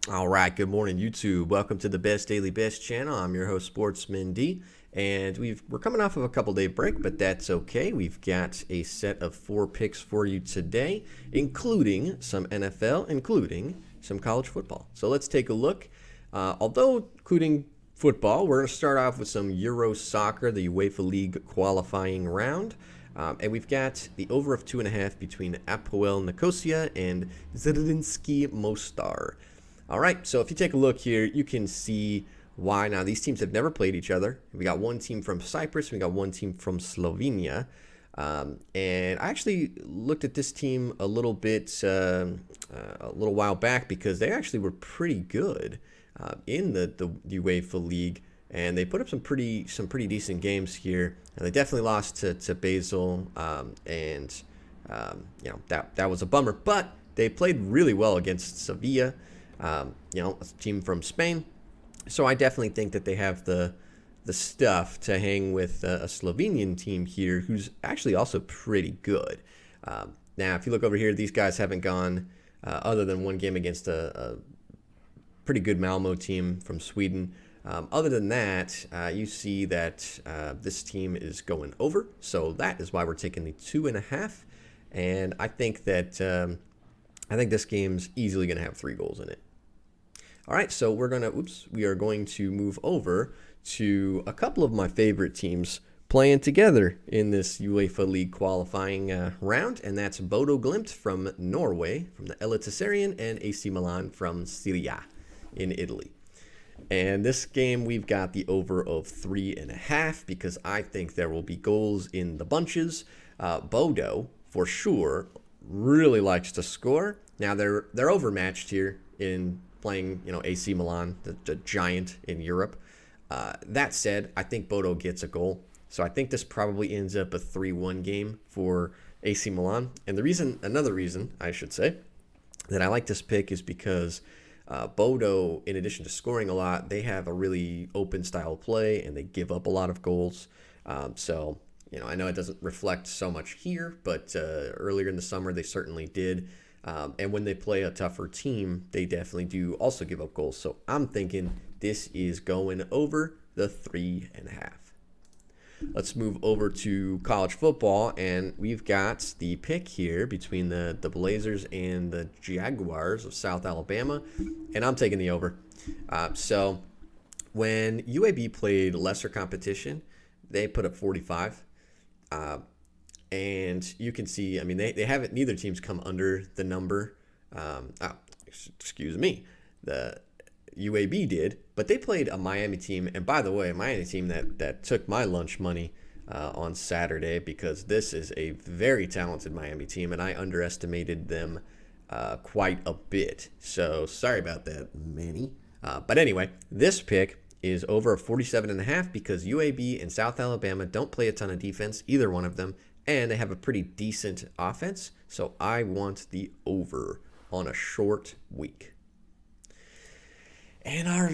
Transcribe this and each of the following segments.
All right, good morning, YouTube. Welcome to the Best Daily Best channel. I'm your host, Sportsman D, and we're coming off of a couple-day break, but that's okay. We've got a set of 4 picks for you today, including some NFL, including some college football. So let's take a look. Although including football, we're going to start off with some Euro soccer, the UEFA League qualifying round. And we've got the over of 2.5 between Apoel Nicosia and Zrinjski Mostar. All right, so if you take a look here, you can see why. Now, these teams have never played each other. We got one team from Cyprus. We got one team from Slovenia. And I actually looked at this team a little bit, a little while back because they actually were pretty good in the UEFA League. And they put up some pretty decent games here. And they definitely lost to Basel, and that was a bummer. But they played really well against Sevilla. A team from Spain. So I definitely think that they have the stuff to hang with a Slovenian team here who's actually also pretty good. Now, if you look over here, these guys haven't gone other than one game against a pretty good Malmo team from Sweden. Other than that, you see that this team is going over. So that is why we're taking the 2.5. And I think that I think this game's easily going to have 3 goals in it. All right, so we are going to move over to a couple of my favorite teams playing together in this UEFA League qualifying round, and that's Bodo Glimt from Norway, from the Eliteserien, and AC Milan from Serie A in Italy. And this game, we've got the over of 3.5 because I think there will be goals in the bunches. Bodo, for sure, really likes to score. Now, they're overmatched here in playing, AC Milan, the giant in Europe. That said, I think Bodo gets a goal. So I think this probably ends up a 3-1 game for AC Milan. And another reason, I should say, that I like this pick is because Bodo, in addition to scoring a lot, they have a really open style of play and they give up a lot of goals. So I know it doesn't reflect so much here, but earlier in the summer they certainly did. And when they play a tougher team, they definitely do also give up goals. So I'm thinking this is going over the 3.5. Let's move over to college football, and we've got the pick here between the Blazers and the Jaguars of South Alabama, and I'm taking the over. So when UAB played lesser competition, they put up 45. And you can see, they haven't, neither team's come under the number. Excuse me. The UAB did, but they played a Miami team. And by the way, a Miami team that took my lunch money on Saturday because this is a very talented Miami team, and I underestimated them quite a bit. So sorry about that, Manny. But anyway, this pick is over 47.5 because UAB and South Alabama don't play a ton of defense, either one of them. And they have a pretty decent offense, so I want the over on a short week. And our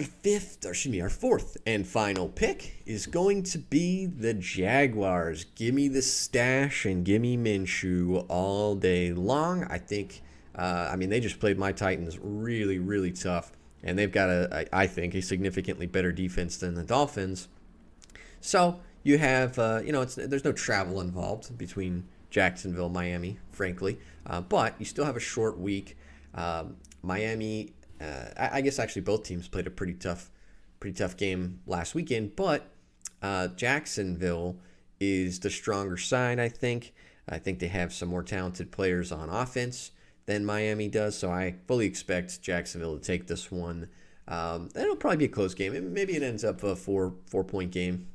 fourth and final pick is going to be the Jaguars. Give me the stash and give me Minshew all day long. I think, they just played my Titans really, really tough, and they've got I think, a significantly better defense than the Dolphins. So you have, there's no travel involved between Jacksonville, Miami, frankly, but you still have a short week. Miami, I guess actually both teams played a pretty tough game last weekend, but Jacksonville is the stronger side, I think. I think they have some more talented players on offense than Miami does, so I fully expect Jacksonville to take this one. It'll probably be a close game. Maybe it ends up a 4-point game.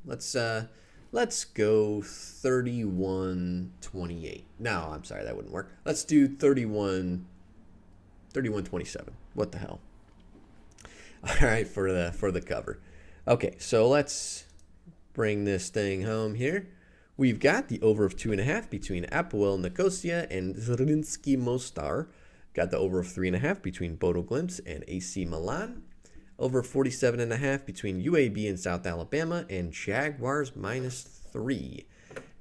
Let's go 31-28. No, I'm sorry, that wouldn't work. Let's do 31-27. What the hell? All right, for the cover. Okay, so let's bring this thing home here. We've got the over of 2.5 between Apoel Nicosia and Zrinjski Mostar. Got the over of 3.5 between Bodo Glimt and AC Milan. Over 47.5 between UAB and South Alabama, and Jaguars -3.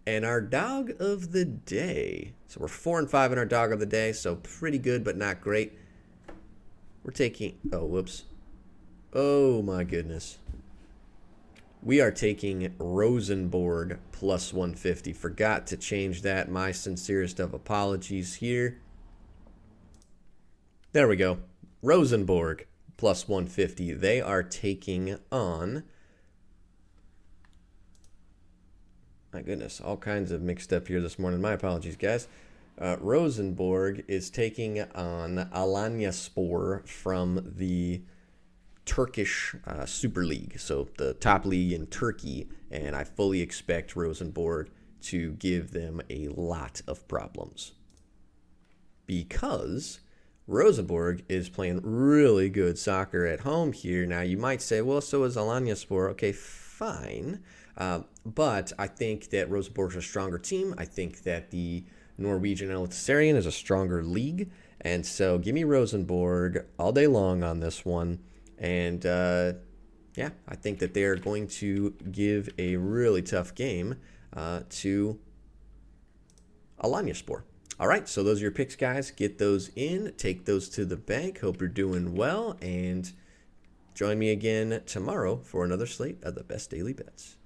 And our dog of the day. So we're 4-5 in our dog of the day, so pretty good but not great. We're taking, oh, whoops. Oh, my goodness. We are taking Rosenborg plus 150. Forgot to change that. My sincerest of apologies here. There we go. Rosenborg plus 150. They are taking on... My goodness, all kinds of mixed up here this morning. My apologies, guys. Rosenborg is taking on Alanyaspor from the Turkish Super League, so the top league in Turkey, and I fully expect Rosenborg to give them a lot of problems because Rosenborg is playing really good soccer at home here. Now, you might say, well, so is Alanyaspor. Okay, fine. But I think that Rosenborg is a stronger team. I think that the Norwegian Eliteserien is a stronger league. And so give me Rosenborg all day long on this one. And, yeah, I think that they are going to give a really tough game to Alanyaspor. All right, so those are your picks, guys. Get those in. Take those to the bank. Hope you're doing well. And join me again tomorrow for another slate of the best daily bets.